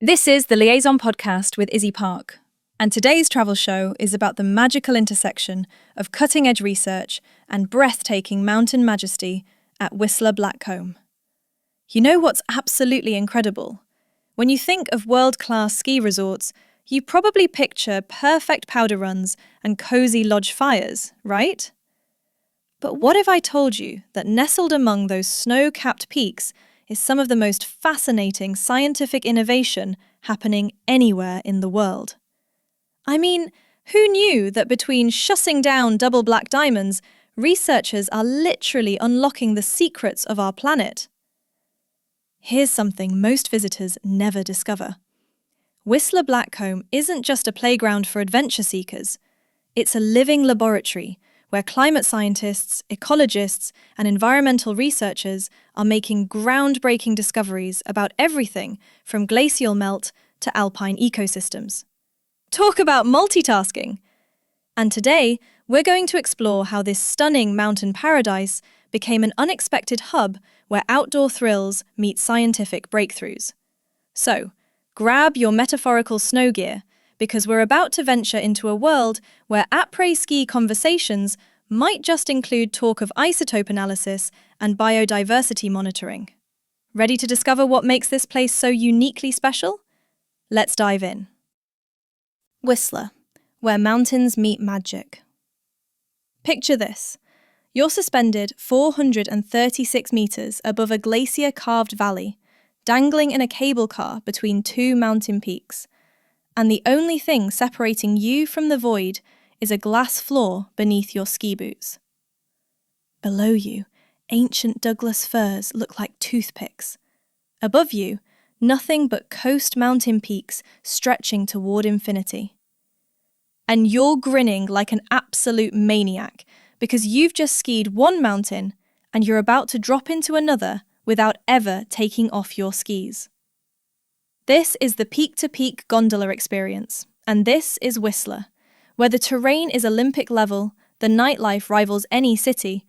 This is the Liaison Podcast with Izzy Park, and today's travel show is about the magical intersection of cutting-edge research and breathtaking mountain majesty at Whistler Blackcomb. You know what's absolutely incredible? When you think of world-class ski resorts, you probably picture perfect powder runs and cozy lodge fires, right? But what if I told you that nestled among those snow-capped peaks is some of the most fascinating scientific innovation happening anywhere in the world? I mean, who knew that between shussing down double black diamonds, researchers are literally unlocking the secrets of our planet? Here's something most visitors never discover. Whistler Blackcomb isn't just a playground for adventure seekers. It's a living laboratory where climate scientists, ecologists, and environmental researchers are making groundbreaking discoveries about everything from glacial melt to alpine ecosystems. Talk about multitasking! And today, we're going to explore how this stunning mountain paradise became an unexpected hub where outdoor thrills meet scientific breakthroughs. So, grab your metaphorical snow gear, because we're about to venture into a world where après ski conversations might just include talk of isotope analysis and biodiversity monitoring. Ready to discover what makes this place so uniquely special? Let's dive in. Whistler, where mountains meet magic. Picture this. You're suspended 436 meters above a glacier-carved valley, dangling in a cable car between two mountain peaks. And the only thing separating you from the void is a glass floor beneath your ski boots. Below you, ancient Douglas firs look like toothpicks. Above you, nothing but coast mountain peaks stretching toward infinity. And you're grinning like an absolute maniac because you've just skied one mountain and you're about to drop into another without ever taking off your skis. This is the peak-to-peak gondola experience, and this is Whistler, where the terrain is Olympic level, the nightlife rivals any city,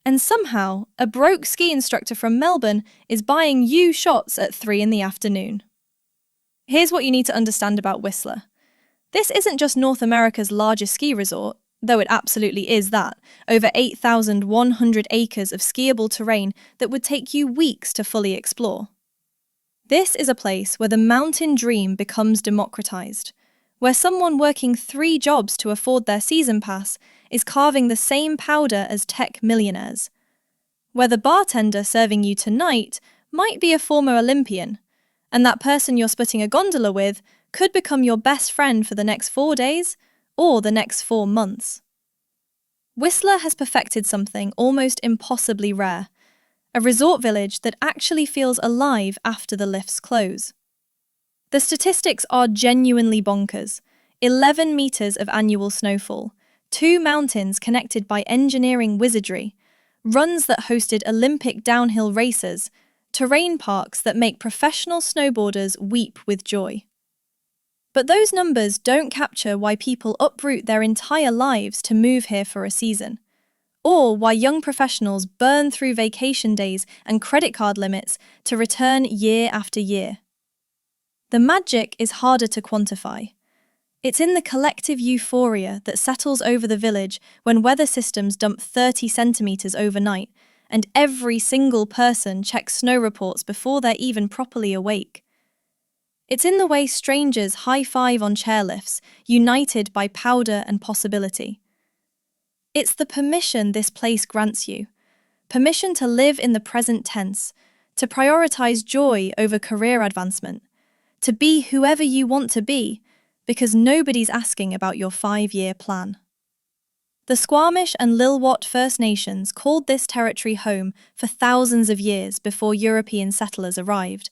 and somehow a broke ski instructor from Melbourne is buying you shots at 3 p.m. Here's what you need to understand about Whistler. This isn't just North America's largest ski resort, though it absolutely is that, over 8,100 acres of skiable terrain that would take you weeks to fully explore. This is a place where the mountain dream becomes democratized, where someone working 3 jobs to afford their season pass is carving the same powder as tech millionaires, where the bartender serving you tonight might be a former Olympian, and that person you're splitting a gondola with could become your best friend for the next 4 days or the next 4 months. Whistler has perfected something almost impossibly rare, a resort village that actually feels alive after the lifts close. The statistics are genuinely bonkers. 11 meters of annual snowfall, 2 mountains connected by engineering wizardry, runs that hosted Olympic downhill races, terrain parks that make professional snowboarders weep with joy. But those numbers don't capture why people uproot their entire lives to move here for a season, or why young professionals burn through vacation days and credit card limits to return year after year. The magic is harder to quantify. It's in the collective euphoria that settles over the village when weather systems dump 30 centimeters overnight and every single person checks snow reports before they're even properly awake. It's in the way strangers high-five on chairlifts, united by powder and possibility. It's the permission this place grants you. Permission to live in the present tense, to prioritize joy over career advancement, to be whoever you want to be, because nobody's asking about your 5-year plan. The Squamish and Lil'wat First Nations called this territory home for thousands of years before European settlers arrived,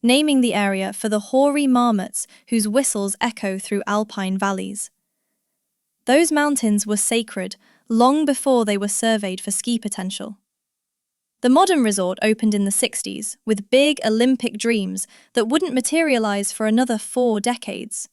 naming the area for the hoary marmots whose whistles echo through alpine valleys. Those mountains were sacred long before they were surveyed for ski potential. The modern resort opened in the 60s with big Olympic dreams that wouldn't materialize for another 4 decades.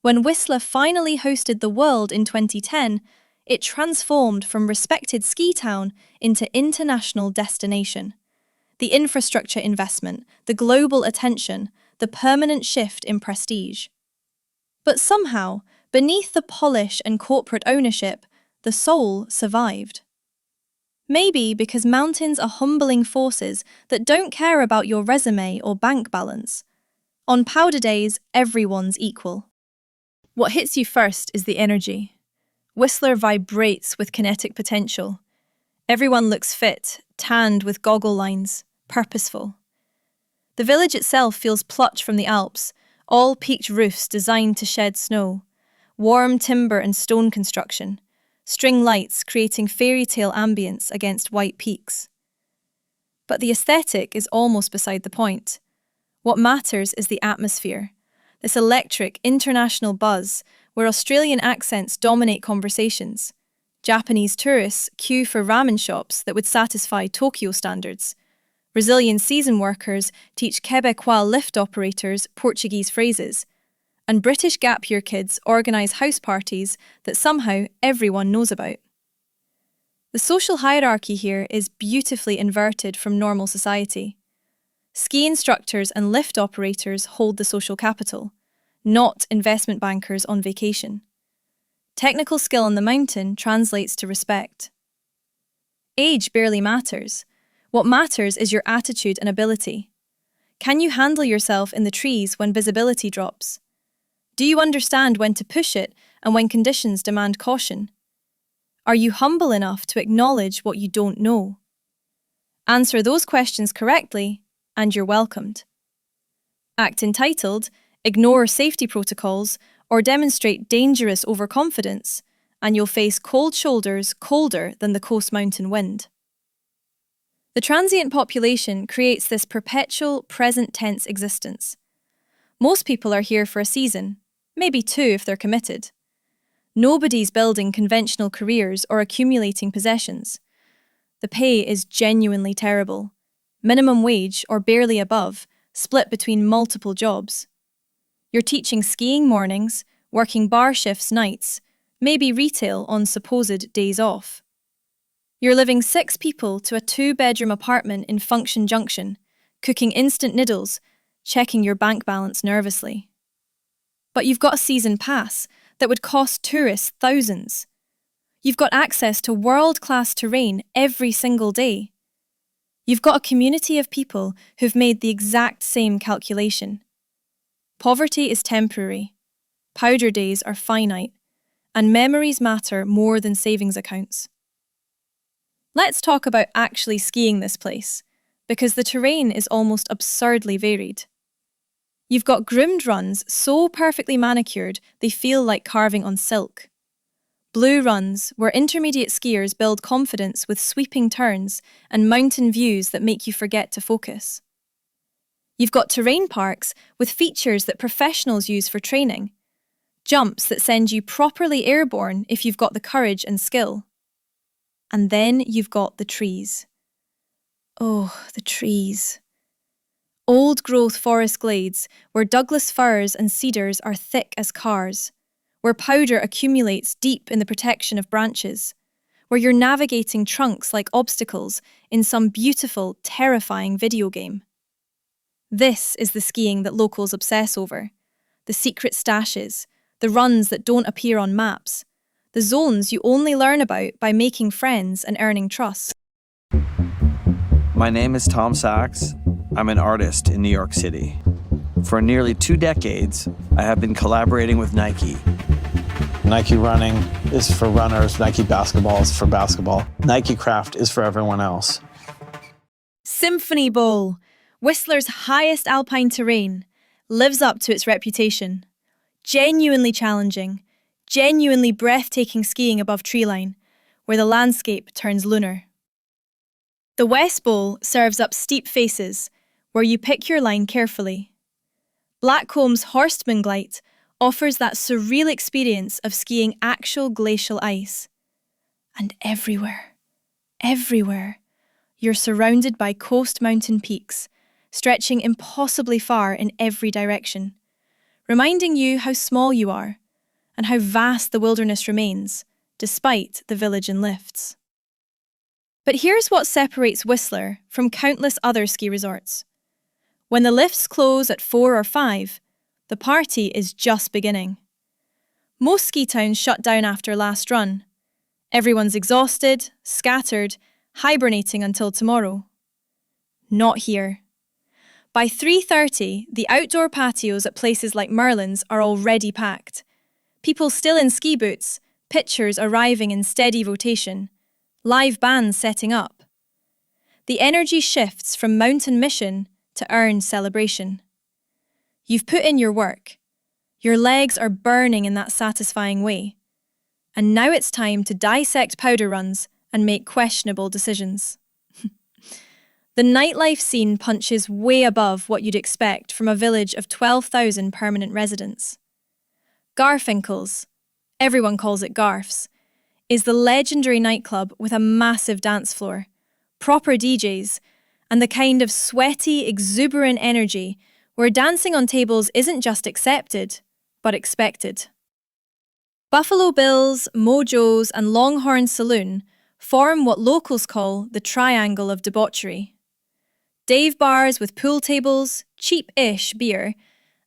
When Whistler finally hosted the world in 2010, it transformed from respected ski town into international destination. The infrastructure investment, the global attention, the permanent shift in prestige. But somehow, beneath the polish and corporate ownership, the soul survived. Maybe because mountains are humbling forces that don't care about your resume or bank balance. On powder days, everyone's equal. What hits you first is the energy. Whistler vibrates with kinetic potential. Everyone looks fit, tanned with goggle lines, purposeful. The village itself feels plucked from the Alps, all peaked roofs designed to shed snow, warm timber and stone construction, string lights creating fairy tale ambience against white peaks. But the aesthetic is almost beside the point. What matters is the atmosphere, this electric international buzz where Australian accents dominate conversations. Japanese tourists queue for ramen shops that would satisfy Tokyo standards. Brazilian season workers teach Quebecois lift operators Portuguese phrases. And British gap year kids organise house parties that somehow everyone knows about. The social hierarchy here is beautifully inverted from normal society. Ski instructors and lift operators hold the social capital, not investment bankers on vacation. Technical skill on the mountain translates to respect. Age barely matters. What matters is your attitude and ability. Can you handle yourself in the trees when visibility drops? Do you understand when to push it and when conditions demand caution? Are you humble enough to acknowledge what you don't know? Answer those questions correctly, and you're welcomed. Act entitled, ignore safety protocols, or demonstrate dangerous overconfidence, and you'll face cold shoulders colder than the coast mountain wind. The transient population creates this perpetual, present tense existence. Most people are here for a season, maybe 2 if they're committed. Nobody's building conventional careers or accumulating possessions. The pay is genuinely terrible. Minimum wage or barely above, split between multiple jobs. You're teaching skiing mornings, working bar shifts nights, maybe retail on supposed days off. You're living 6 people to a 2-bedroom apartment in Function Junction, cooking instant noodles, checking your bank balance nervously. But you've got a season pass that would cost tourists thousands. You've got access to world-class terrain every single day. You've got a community of people who've made the exact same calculation. Poverty is temporary, powder days are finite, and memories matter more than savings accounts. Let's talk about actually skiing this place, because the terrain is almost absurdly varied. You've got groomed runs so perfectly manicured they feel like carving on silk. Blue runs where intermediate skiers build confidence with sweeping turns and mountain views that make you forget to focus. You've got terrain parks with features that professionals use for training, jumps that send you properly airborne if you've got the courage and skill. And then you've got the trees. Oh, the trees. Old-growth forest glades where Douglas firs and cedars are thick as cars, where powder accumulates deep in the protection of branches, where you're navigating trunks like obstacles in some beautiful, terrifying video game. This is the skiing that locals obsess over, the secret stashes, the runs that don't appear on maps, the zones you only learn about by making friends and earning trust. My name is Tom Sachs. I'm an artist in New York City. For nearly 2 decades, I have been collaborating with Nike. Nike running is for runners, Nike basketball is for basketball. Nike craft is for everyone else. Symphony Bowl, Whistler's highest alpine terrain, lives up to its reputation. Genuinely challenging, genuinely breathtaking skiing above treeline, where the landscape turns lunar. The West Bowl serves up steep faces, where you pick your line carefully. Blackcomb's Horstman Glite offers that surreal experience of skiing actual glacial ice. And everywhere, you're surrounded by coast mountain peaks, stretching impossibly far in every direction, reminding you how small you are and how vast the wilderness remains, despite the village and lifts. But here's what separates Whistler from countless other ski resorts. When the lifts close at 4 or 5, the party is just beginning. Most ski towns shut down after last run. Everyone's exhausted, scattered, hibernating until tomorrow. Not here. By 3:30, the outdoor patios at places like Merlin's are already packed. People still in ski boots, pitchers arriving in steady rotation, live bands setting up. The energy shifts from mountain mission to earned celebration. You've put in your work. Your legs are burning in that satisfying way. And now it's time to dissect powder runs and make questionable decisions. The nightlife scene punches way above what you'd expect from a village of 12,000 permanent residents. Garfinkel's, everyone calls it Garfs, is the legendary nightclub with a massive dance floor, proper DJs, and the kind of sweaty, exuberant energy where dancing on tables isn't just accepted, but expected. Buffalo Bill's, Mojo's, and Longhorn Saloon form what locals call the triangle of debauchery. Dave bars with pool tables, cheap-ish beer,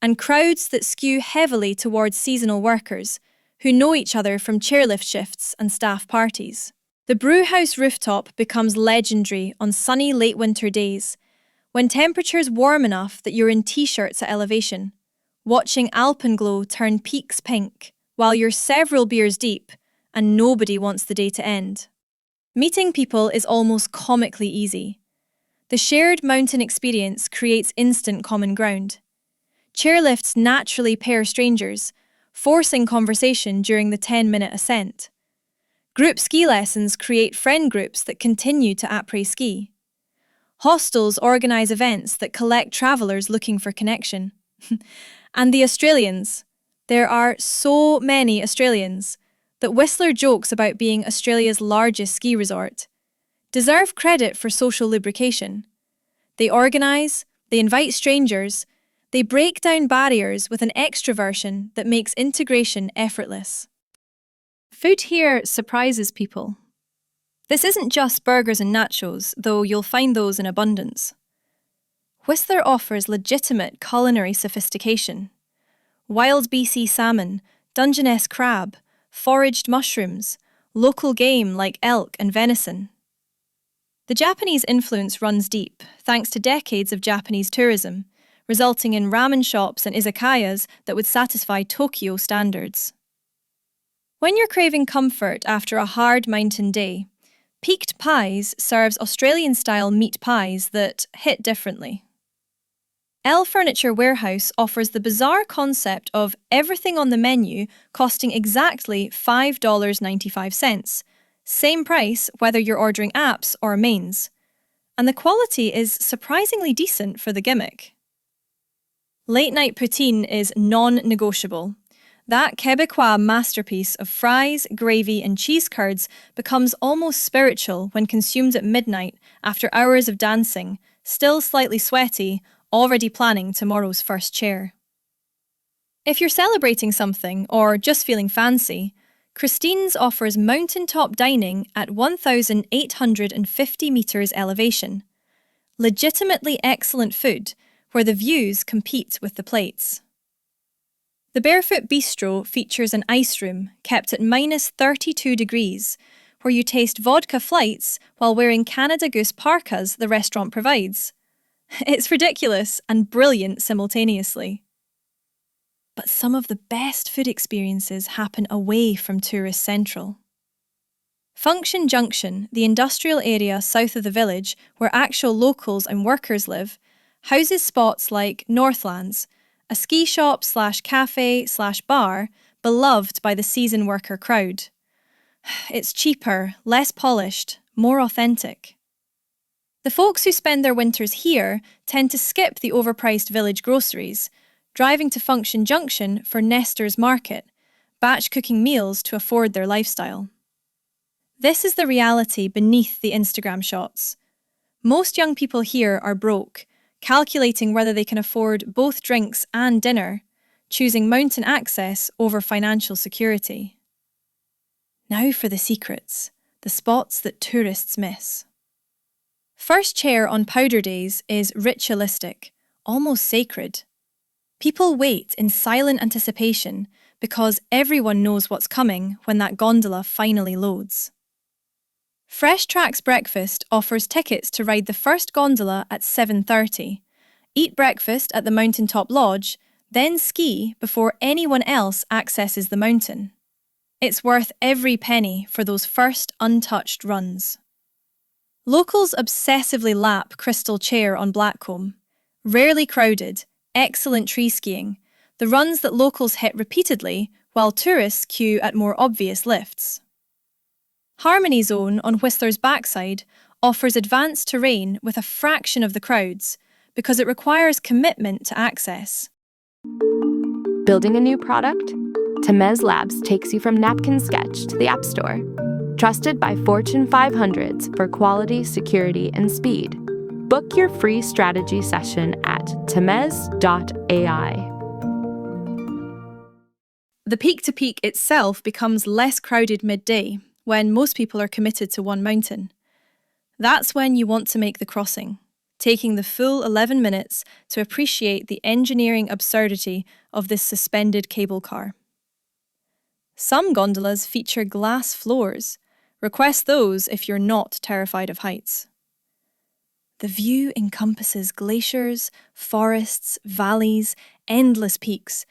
and crowds that skew heavily towards seasonal workers who know each other from chairlift shifts and staff parties. The brewhouse rooftop becomes legendary on sunny late winter days, when temperature's warm enough that you're in t-shirts at elevation, watching alpenglow turn peaks pink while you're several beers deep and nobody wants the day to end. Meeting people is almost comically easy. The shared mountain experience creates instant common ground. Chairlifts naturally pair strangers, forcing conversation during the 10-minute ascent. Group ski lessons create friend groups that continue to après ski. Hostels organise events that collect travellers looking for connection. And the Australians. There are so many Australians that Whistler jokes about being Australia's largest ski resort, deserve credit for social lubrication. They organise, they invite strangers, they break down barriers with an extroversion that makes integration effortless. Food here surprises people. This isn't just burgers and nachos, though you'll find those in abundance. Whistler offers legitimate culinary sophistication. Wild BC salmon, Dungeness crab, foraged mushrooms, local game like elk and venison. The Japanese influence runs deep, thanks to decades of Japanese tourism, resulting in ramen shops and izakayas that would satisfy Tokyo standards. When you're craving comfort after a hard mountain day, Peaked Pies serves Australian-style meat pies that hit differently. L Furniture Warehouse offers the bizarre concept of everything on the menu costing exactly $5.95, same price whether you're ordering apps or mains, and the quality is surprisingly decent for the gimmick. Late night poutine is non-negotiable. That Quebecois masterpiece of fries, gravy and cheese curds becomes almost spiritual when consumed at midnight after hours of dancing, still slightly sweaty, already planning tomorrow's first chair. If you're celebrating something or just feeling fancy, Christine's offers mountaintop dining at 1,850 metres elevation. Legitimately excellent food where the views compete with the plates. The Barefoot Bistro features an ice room kept at minus 32 degrees, where you taste vodka flights while wearing Canada Goose parkas the restaurant provides. It's ridiculous and brilliant simultaneously. But some of the best food experiences happen away from Tourist Central. Function Junction, the industrial area south of the village where actual locals and workers live, houses spots like Northlands, a ski shop / cafe / bar beloved by the season worker crowd. It's cheaper, less polished, more authentic. The folks who spend their winters here tend to skip the overpriced village groceries, driving to Function Junction for Nestor's Market, batch cooking meals to afford their lifestyle. This is the reality beneath the Instagram shots. Most young people here are broke, calculating whether they can afford both drinks and dinner, choosing mountain access over financial security. Now for the secrets, the spots that tourists miss. First chair on powder days is ritualistic, almost sacred. People wait in silent anticipation because everyone knows what's coming when that gondola finally loads. Fresh Tracks Breakfast offers tickets to ride the first gondola at 7:30, eat breakfast at the mountaintop lodge, then ski before anyone else accesses the mountain. It's worth every penny for those first untouched runs. Locals obsessively lap Crystal Chair on Blackcomb. Rarely crowded, excellent tree skiing, the runs that locals hit repeatedly while tourists queue at more obvious lifts. Harmony Zone on Whistler's backside offers advanced terrain with a fraction of the crowds because it requires commitment to access. Building a new product? Temez Labs takes you from napkin sketch to the App Store. Trusted by Fortune 500s for quality, security, and speed. Book your free strategy session at temez.ai. The peak-to-peak itself becomes less crowded midday when most people are committed to one mountain. That's when you want to make the crossing, taking the full 11 minutes to appreciate the engineering absurdity of this suspended cable car. Some gondolas feature glass floors. Request those if you're not terrified of heights. The view encompasses glaciers, forests, valleys, endless peaks,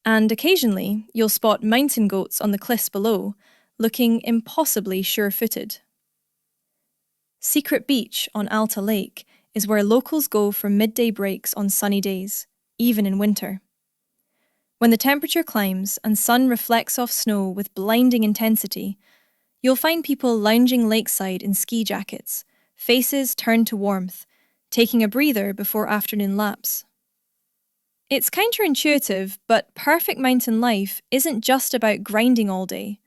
and occasionally you'll spot mountain goats on the cliffs below, looking impossibly sure-footed. Secret Beach on Alta Lake is where locals go for midday breaks on sunny days, even in winter. When the temperature climbs and sun reflects off snow with blinding intensity, you'll find people lounging lakeside in ski jackets, faces turned to warmth, taking a breather before afternoon laps. It's counterintuitive, but perfect mountain life isn't just about grinding all day.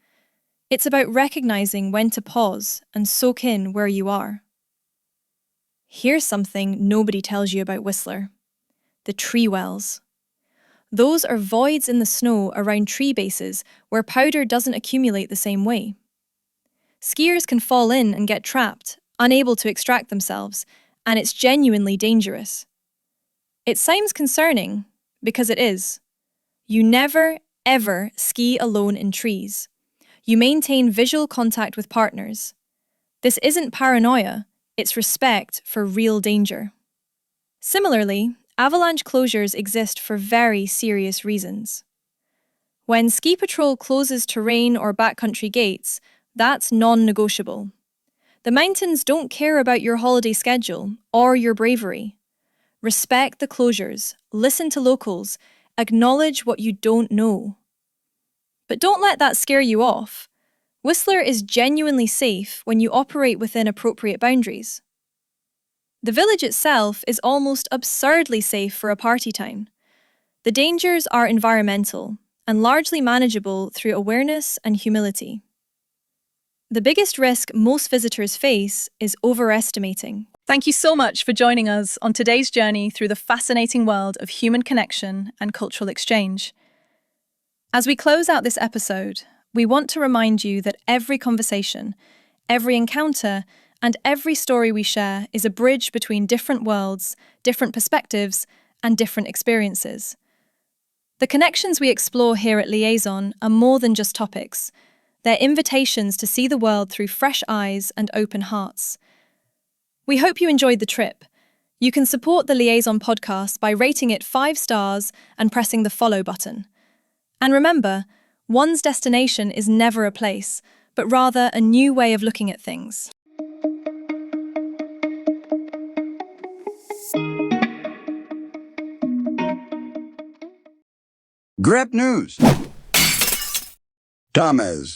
It's about recognizing when to pause and soak in where you are. Here's something nobody tells you about Whistler: the tree wells. Those are voids in the snow around tree bases where powder doesn't accumulate the same way. Skiers can fall in and get trapped, unable to extract themselves, and it's genuinely dangerous. It sounds concerning, because it is. You never, ever ski alone in trees. You maintain visual contact with partners. This isn't paranoia, it's respect for real danger. Similarly, avalanche closures exist for very serious reasons. When ski patrol closes terrain or backcountry gates, that's non-negotiable. The mountains don't care about your holiday schedule or your bravery. Respect the closures, listen to locals, acknowledge what you don't know. But don't let that scare you off. Whistler is genuinely safe when you operate within appropriate boundaries. The village itself is almost absurdly safe for a party town. The dangers are environmental and largely manageable through awareness and humility. The biggest risk most visitors face is overestimating. Thank you so much for joining us on today's journey through the fascinating world of human connection and cultural exchange. As we close out this episode, we want to remind you that every conversation, every encounter, and every story we share is a bridge between different worlds, different perspectives, and different experiences. The connections we explore here at Liaison are more than just topics. They're invitations to see the world through fresh eyes and open hearts. We hope you enjoyed the trip. You can support the Liaison podcast by rating it 5 stars and pressing the follow button. And remember, one's destination is never a place, but rather a new way of looking at things. Grep News. Tamez.